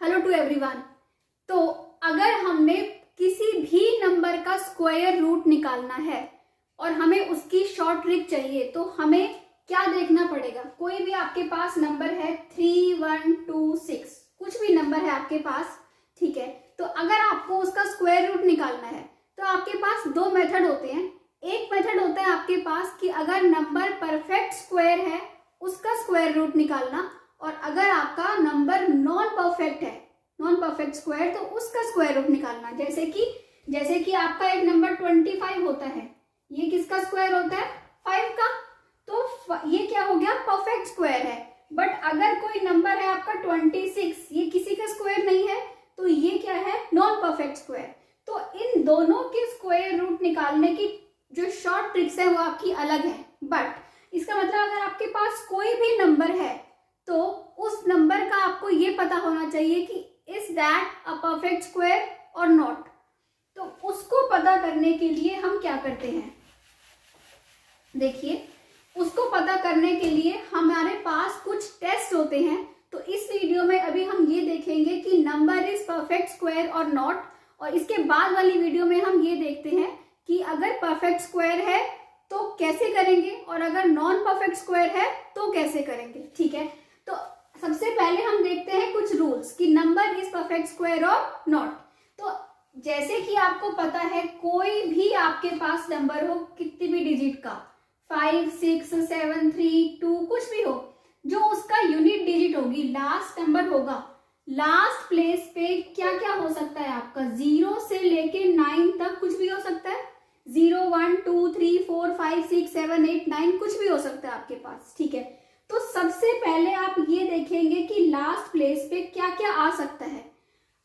Hello to everyone. तो अगर हमने किसी भी नंबर का स्क्वायर रूट निकालना है और हमें उसकी शॉर्ट ट्रिक चाहिए तो हमें क्या देखना पड़ेगा। कोई भी आपके पास नंबर है 3, 1, 2, 6, कुछ भी नंबर है आपके पास, ठीक है। तो अगर आपको उसका स्क्वायर रूट निकालना है तो आपके पास दो मेथड होते हैं। एक मेथड होता है आपके पास कि अगर नंबर परफेक्ट स्क्वायर है उसका स्क्वायर रूट निकालना, और अगर आपका नंबर नॉन परफेक्ट है, नॉन परफेक्ट स्क्वायर, तो उसका स्क्वायर रूट निकालना। जैसे कि आपका एक नंबर 25 होता है, ये किसका स्क्वायर होता है? 5 का। तो ये क्या हो गया? परफेक्ट स्क्वायर है। बट अगर कोई नंबर है आपका 26, ये किसी का स्क्वायर नहीं है, तो ये क्या है? Non perfect square. तो इन दोनों के स्क्वायर रूट निकालने की जो शॉर्ट ट्रिक्स है वो आपकी अलग है। बट इसका मतलब अगर आपके पास कोई भी नंबर है तो उस नंबर का आपको ये पता होना चाहिए कि is that a perfect square और नॉट। तो उसको पता करने के लिए हम क्या करते हैं, देखिए, उसको पता करने के लिए हमारे पास कुछ टेस्ट होते हैं। तो इस वीडियो में अभी हम ये देखेंगे कि नंबर इज परफेक्ट स्क्वायर और नॉट, और इसके बाद वाली वीडियो में हम ये देखते हैं कि अगर परफेक्ट स्क्वायर है तो कैसे करेंगे और अगर नॉन परफेक्ट स्क्वायर है तो कैसे करेंगे, ठीक है। तो सबसे पहले हम देखते हैं कुछ रूल्स कि नंबर इज परफेक्ट स्क्वायर और नॉट। तो जैसे कि आपको पता है, कोई भी आपके पास नंबर हो, कितनी भी डिजिट का, 5, 6, 7, 3, 2, कुछ भी हो, जो उसका यूनिट डिजिट होगी, लास्ट नंबर होगा, लास्ट प्लेस पे क्या क्या हो सकता है आपका? 0 से लेके 9 तक कुछ भी हो सकता है। 0, 1, 2, 3, 4, 5, 6, 7, 8, 9 कुछ भी हो सकता है आपके पास, ठीक है। तो सबसे पहले आप ये देखेंगे कि लास्ट प्लेस पे क्या क्या आ सकता है।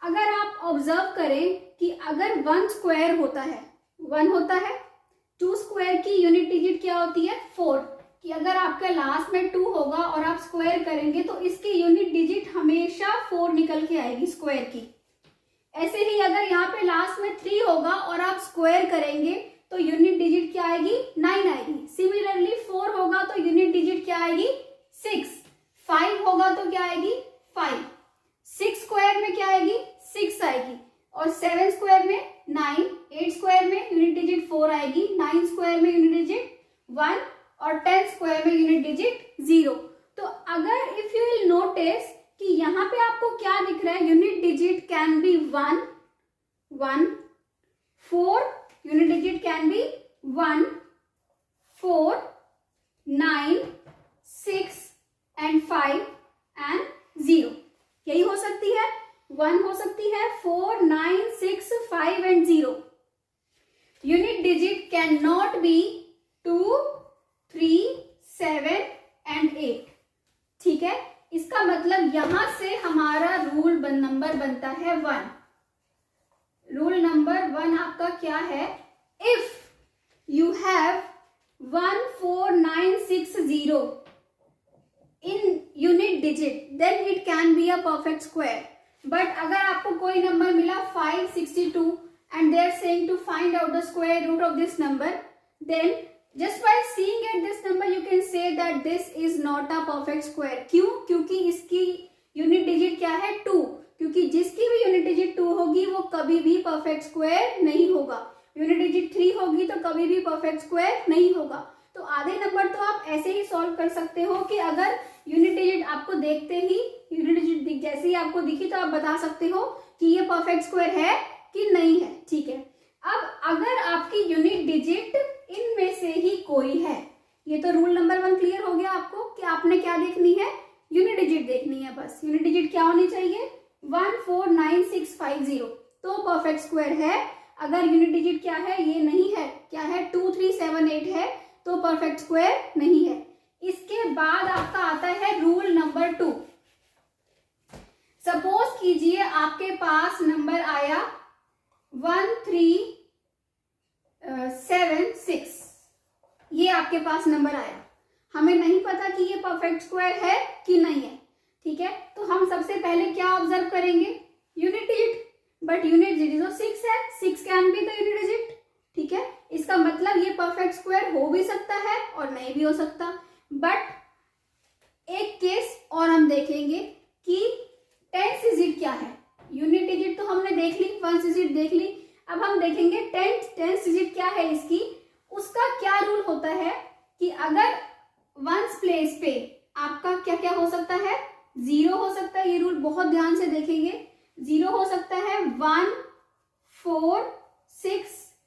अगर आप ऑब्जर्व करें कि अगर 1 स्क्वायर होता है, 1 होता है, 2 स्क्वायर की यूनिट डिजिट क्या होती है? 4, कि अगर आपका लास्ट में 2 होगा और आप स्क्वायर करेंगे तो इसकी यूनिट डिजिट हमेशा 4 निकल के आएगी स्क्वायर की। ऐसे ही अगर यहाँ पे लास्ट में 3 होगा और आप स्क्वायर करेंगे तो यूनिट डिजिट क्या आएगी? 9 आएगी। सिमिलरली 4 होगा तो यूनिट डिजिट क्या आएगी? 6। 5 होगा तो क्या आएगी? 5। 6 स्क्वायर में क्या आएगी? 6 आएगी। और 7 स्क्वायर में 9, 8 स्क्वायर में यूनिट डिजिट 4 आएगी, 9 स्क्वायर में यूनिट डिजिट 1 और 10 स्क्वायर में यूनिट डिजिट 0। तो अगर इफ यू विल नोटिस कि यहाँ पे आपको क्या दिख रहा है, unit digit can be 1, 1, 4, unit digit can be 1, 4, 9, 6 and 5 and 0। यही हो सकती है, 1 हो सकती है, 4, 9, 6, 5 and 0। Unit digit can not B 2, 3, 7 and 8, ठीक है। इसका मतलब यहां से हमारा नंबर बनता है 1। रूल नंबर 1 आपका क्या है? If you have 1, 4, 9, 6, 0 in unit digit then it can be a perfect square. But अगर आपको कोई नंबर मिला 562 and they are saying to find out the square root of this number, then just by seeing at this number you can say that this is not a perfect square। क्यों? क्योंकि इसकी unit digit क्या है? 2। क्योंकि जिसकी भी unit digit 2 होगी वो कभी भी परफेक्ट स्क्वायर नहीं होगा। यूनिट डिजिट 3 होगी तो कभी भी परफेक्ट स्क्वायर नहीं होगा। तो आधे नंबर तो आप ऐसे ही सॉल्व कर सकते हो कि अगर यूनिट डिजिट आपको देखते ही, यूनिट डिजिट जैसे ही आपको दिखी तो आप बता सकते हो कि ये परफेक्ट स्क्वायर है कि नहीं है, ठीक है। अब अगर आपकी यूनिट डिजिट इनमें से ही कोई है, ये तो रूल नंबर 1 क्लियर हो गया आपको कि आपने क्या देखनी है? यूनिट डिजिट देखनी है बस। यूनिट डिजिट क्या होनी चाहिए? 1, 4, 9, 6, 5, 0 तो परफेक्ट स्क्वायर है। अगर यूनिट डिजिट क्या है? ये नहीं है, क्या है? 2, 3, 7, 8 है तो परफेक्ट स्क्वायर नहीं है। इसके बाद आपका आता है रूल नंबर 2। सपोज कीजिए आपके पास नंबर आया 1, 3, 7, 6, ये आपके पास नंबर आया। हमें नहीं पता कि ये परफेक्ट स्क्वायर है कि नहीं है, ठीक है। तो हम सबसे पहले क्या ऑब्जर्व करेंगे? Unit digit. But unit digit तो 6 है, 6 can be the unit digit, ठीक है। इसका मतलब ये परफेक्ट स्क्वायर हो भी सकता है और नहीं भी हो सकता। बट एक केस और हम देखेंगे कि 10 डिजिट क्या क्या है। यूनिट डिजिट तो हमने देख ली, वंस डिजिट देख ली, अब हम देखेंगे टेंस डिजिट क्या है इसकी। उसका क्या रूल होता है कि अगर वंस प्लेस पे आपका क्या क्या हो सकता है, 0 हो सकता है, ये रूल बहुत ध्यान से देखेंगे। 0 हो सकता है 1, 4, 6,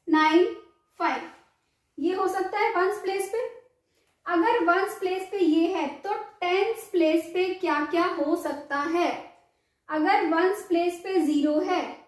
9, 5, ये हो सकता है वंस प्लेस पे। अगर वंस प्लेस पे ये है तो टेंस प्लेस पे क्या क्या हो सकता है। अगर वंस प्लेस पे 0 है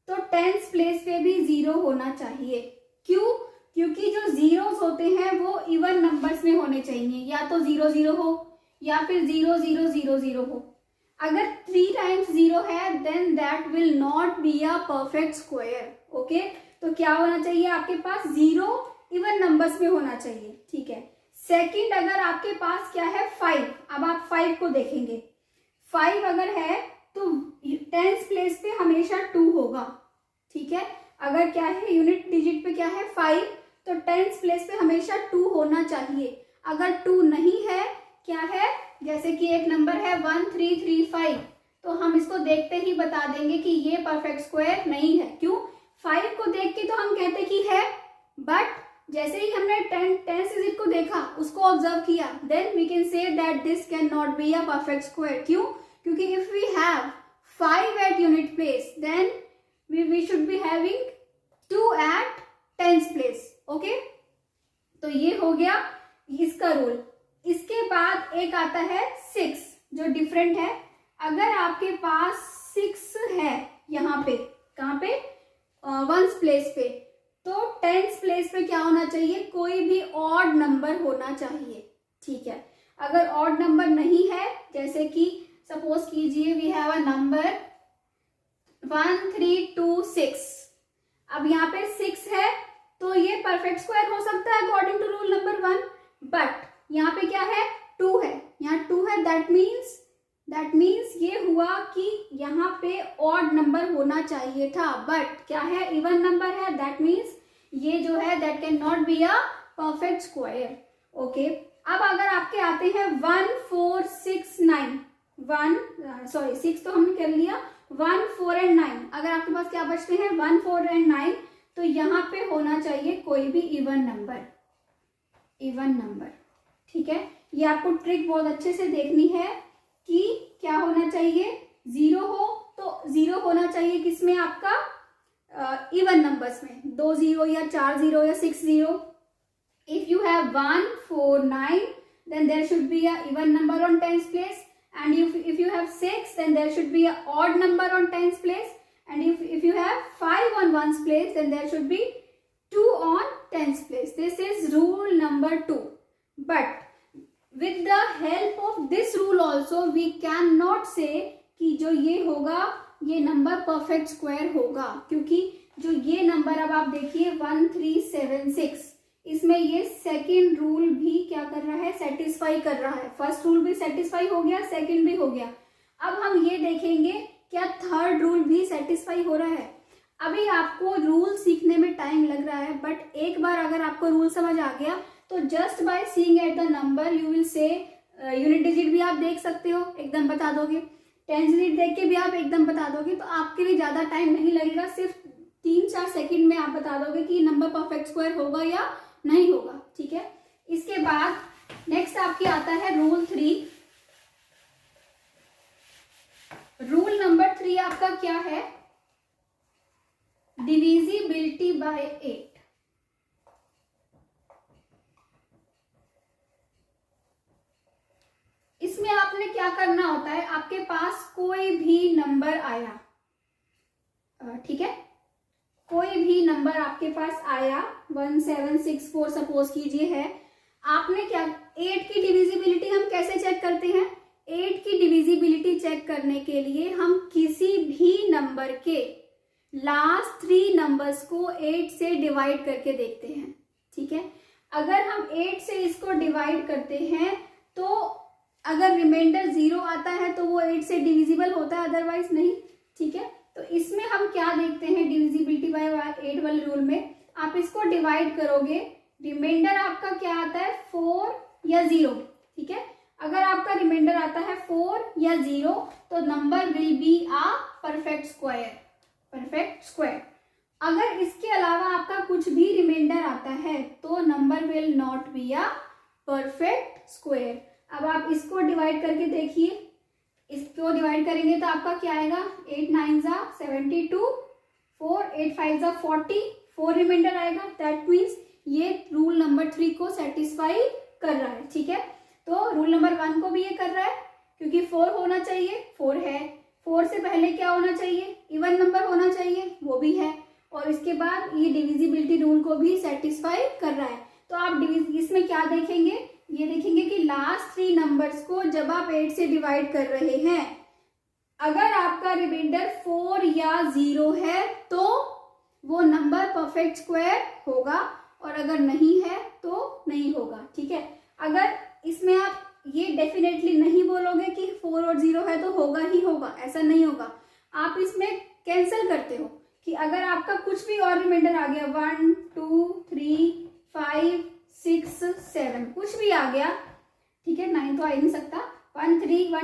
तो टेंस प्लेस पे भी 0 होना चाहिए। क्यों? क्योंकि जो जीरोस होते हैं वो इवन नंबर्स में होने चाहिए, या तो 0 0 हो या फिर 0 0 0 0 हो। अगर 3 टाइम्स 0 है then that will not be a perfect square. Okay, तो क्या होना चाहिए आपके पास, 0 इवन नंबर्स में होना चाहिए। ठीक है। सेकंड, अगर आपके पास क्या है 5, अब आप 5 को देखेंगे, 5 अगर है तो टेंस प्लेस पे हमेशा 2 होगा। ठीक है, अगर क्या है यूनिट डिजिट पे क्या है 5, तो टेंस प्लेस पे हमेशा 2 होना चाहिए। अगर 2 नहीं है, क्या है, जैसे कि एक नंबर है 1335, तो हम इसको देखते ही बता देंगे कि ये परफेक्ट स्क्वायर नहीं है। क्यों? 5 को देख के तो हम कहते कि है, बट जैसे ही हमने टेंस डिजिट को देखा, उसको ऑब्जर्व किया, then we can say that this can not be a perfect square. क्यों? क्योंकि if we have 5 at unit place then we should be having 2 at tens place। Okay, तो ये हो गया इसका रूल। इसके बाद एक आता है 6, जो डिफरेंट है। अगर आपके पास 6 है यहाँ पे, कहाँ पे, वंस प्लेस पे, तो टेंस प्लेस पे क्या होना चाहिए, कोई भी ऑड नंबर होना चाहिए। ठीक है, अगर ऑड नंबर नहीं है, जैसे कि सपोज कीजिए वी हैव अ नंबर 1 3 2 6, अब यहाँ पे 6 है तो ये परफेक्ट स्क्वायर हो सकता है according to rule number 1, but यहाँ पे क्या है 2 है, यहाँ 2 है, दैट मीन्स ये हुआ कि यहाँ पे ऑड नंबर होना चाहिए था, बट क्या है इवन नंबर है, दैट मीन्स ये जो है that can not be a perfect square. Okay, अब अगर आपके आते हैं 1 4 6 9, 6 तो हमने कर लिया, 1 4 एंड 9, अगर आपके पास क्या बचते हैं 1 4 एंड 9, तो यहाँ पे होना चाहिए कोई भी इवन नंबर। ठीक है, ये आपको ट्रिक बहुत अच्छे से देखनी है कि क्या होना चाहिए, 0 हो तो 0 होना चाहिए किसमें, आपका इवन नंबर्स में, 2 0 या 4 0 या 6 0। If you have 1 4 9 then there should be a even number on tens place, and if you have 6 then there should be a odd number on tens place, and if you have 5 on ones place then there should be 2 on tens place. This is rule number 2, but with the help of this rule also we cannot say कि जो ये होगा ये number perfect square होगा, क्योंकि जो ये number अब आप देखिए 1376, इसमें ये सेकेंड रूल भी क्या कर रहा है, सेटिस्फाई कर रहा है। फर्स्ट रूल भी सेटिस्फाई हो गया, सेकेंड भी हो गया। अब हम ये देखेंगे क्या थर्ड रूल भी सेटिस्फाई हो रहा है। अभी आपको रूल सीखने में टाइम लग रहा है, बट एक बार अगर आपको रूल समझ आ गया तो just by seeing at the number you will say, unit digit भी आप देख सकते हो, एकदम बता दोगे, टेंस डिजिट देख के भी आप एकदम बता दोगे, तो आपके लिए ज्यादा टाइम नहीं लगेगा, सिर्फ 3-4 सेकंड में आप बता दोगे कि नंबर परफेक्ट स्क्वायर होगा या नहीं होगा। ठीक है, इसके बाद नेक्स्ट आपकी आता है रूल 3। रूल नंबर 3 आपका क्या है, डिविजिबिलिटी बाय 8। इसमें आपने क्या करना होता है, आपके पास कोई भी नंबर आया, ठीक है, कोई भी नंबर आपके पास आया 1764 सपोज कीजिए है, आपने क्या, 8 की डिविजिबिलिटी हम कैसे चेक करते हैं, 8 की डिविजिबिलिटी चेक करने के लिए हम किसी भी नंबर के लास्ट 3 नंबर्स को 8 से डिवाइड करके देखते हैं। ठीक है, अगर हम 8 से इसको डिवाइड करते हैं तो अगर रिमाइंडर 0 आता है तो वो 8 से डिविजिबल होता है, अदरवाइज नहीं। ठीक है, तो इसमें हम क्या देखते हैं, डिविजिबिलिटी बाय 8 वाले रूल में आप इसको डिवाइड करोगे, रिमाइंडर आपका क्या आता है 4 या 0। ठीक है, अगर आपका रिमाइंडर आता है 4 या 0 तो number will be a perfect square, perfect square. अगर इसके अलावा आपका कुछ भी रिमाइंडर आता है तो number will not be a perfect square. अब आप इसको डिवाइड करके देखिए, इसको डिवाइड करेंगे तो आपका क्या आएगा, 8 9 जा 72, 4 8 5 जा 40, 4 रिमाइंडर आएगा। दैट मीन्स ये रूल नंबर 3 को सेटिस्फाई कर रहा है। ठीक है, तो रूल नंबर 1 को भी ये कर रहा है क्योंकि 4 होना चाहिए, 4 है। 4 से पहले क्या होना चाहिए, इवन नंबर होना चाहिए, वो भी है। और इसके बाद ये डिविजिबिलिटी रूल को भी सेटिस्फाई कर रहा है। तो आप इसमें क्या देखेंगे, ये देखेंगे कि लास्ट 3 नंबर्स को जब आप 8 से डिवाइड कर रहे हैं, अगर आपका रिमाइंडर 4 या 0 है तो वो नंबर परफेक्ट स्क्वायर होगा, और अगर नहीं है तो नहीं होगा। ठीक है, अगर इसमें आप ये डेफिनेटली नहीं बोलोगे कि 4 और 0 है तो होगा ही होगा, ऐसा नहीं होगा। आप इसमें कैंसिल करते हो कि अगर आपका कुछ भी और रिमाइंडर आ गया, 1 2 3 5 6 7 कुछ भी आ गया, ठीक है, 9 तो आ ही नहीं सकता, 1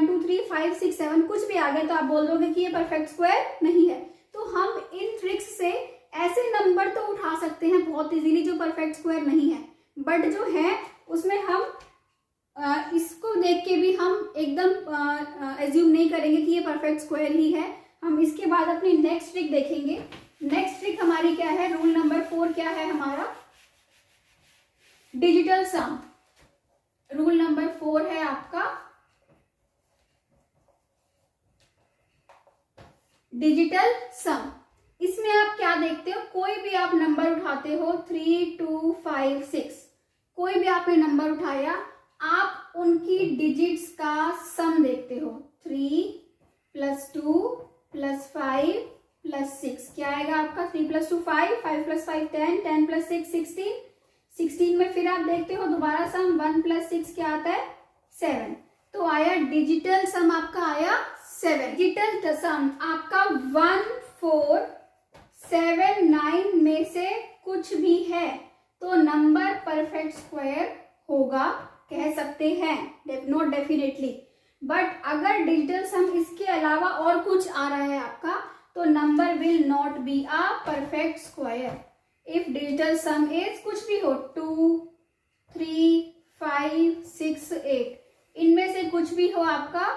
2 3 5 6 7 कुछ भी आ गया तो आप बोल दोगे कि ये परफेक्ट स्क्वायर नहीं है। तो हम इन ट्रिक्स से ऐसे नंबर तो उठा सकते हैं बहुत इजीली जो परफेक्ट स्क्वायर नहीं है, बट जो है उसमें हम इसको देख के भी हम एकदम एज्यूम नहीं करेंगे कि ये परफेक्ट स्क्वायर ही है। हम इसके बाद अपनी नेक्स्ट ट्रिक देखेंगे। नेक्स्ट ट्रिक हमारी क्या है, रूल नंबर 4 क्या है हमारा, डिजिटल सम। रूल नंबर 4 है आपका डिजिटल सम। इसमें आप क्या देखते हो, कोई भी आप नंबर उठाते हो, 3 2 5 6, कोई भी आपने नंबर उठाया, आप उनकी डिजिट्स का सम देखते हो। 3 + 2 + 5 + 6 क्या आएगा आपका, 3 + 2 5, 5 + 5 10, 10 + 6 16, 16 में फिर आप देखते हो दोबारा सम, 1 + 6 क्या आता है, 7। तो आया डिजिटल सम आपका आया 7। डिजिटल सम आपका 1 4 7 9 में से कुछ भी है तो नंबर परफेक्ट स्क्वायर होगा, कह सकते हैं, नॉट डेफिनेटली। बट अगर डिजिटल सम इसके अलावा और कुछ आ रहा है आपका तो number will not be a perfect square. If digital some is कुछ भी हो, 2 3 5 6 8, इनमें से कुछ भी हो आपका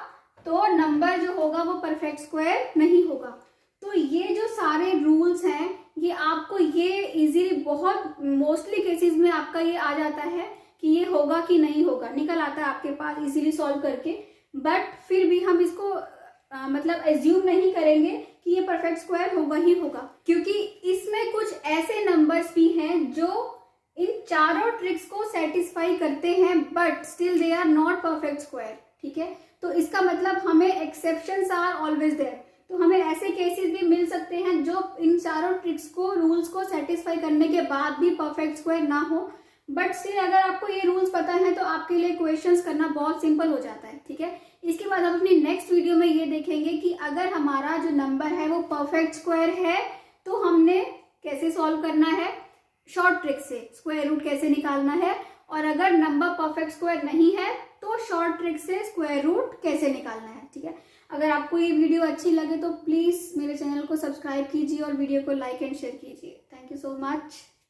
तो नंबर जो होगा वो परफेक्ट स्क्वायर नहीं होगा। तो ये जो सारे रूल्स हैं ये आपको ये इजीली, बहुत मोस्टली केसेस में आपका ये आ जाता है कि ये होगा कि नहीं होगा, निकल आता है आपके पास इजीली सॉल्व करके। बट फिर भी हम इसको मतलब एज्यूम नहीं करेंगे कि ये परफेक्ट स्क्वायर होगा ही होगा, क्योंकि इसमें कुछ ऐसे नंबर्स भी हैं जो इन चारों ट्रिक्स को सेटिस्फाई करते हैं but still they are not perfect square. ठीक है, तो इसका मतलब हमें एक्सेप्शंस आर ऑलवेज देयर। तो हमें ऐसे केसेस भी मिल सकते हैं जो इन चारों ट्रिक्स को, रूल्स को सेटिस्फाई करने के बाद भी परफेक्ट स्क्वायर ना हो, बट स्टिल अगर आपको ये रूल्स पता है तो आपके लिए क्वेश्चंस करना बहुत सिंपल हो जाता है। ठीक है, इसके बाद हम अपनी नेक्स्ट वीडियो में ये देखेंगे कि अगर हमारा जो नंबर है वो परफेक्ट स्क्वायर है तो हमने कैसे सॉल्व करना है, शॉर्ट ट्रिक से स्क्वायर रूट कैसे निकालना है, और अगर नंबर परफेक्ट स्क्वायर नहीं है तो शॉर्ट ट्रिक से स्क्वायर रूट कैसे निकालना है। ठीक है, अगर आपको ये वीडियो अच्छी लगे तो प्लीज मेरे चैनल को सब्सक्राइब कीजिए और वीडियो को लाइक एंड शेयर कीजिए। Thank you so much.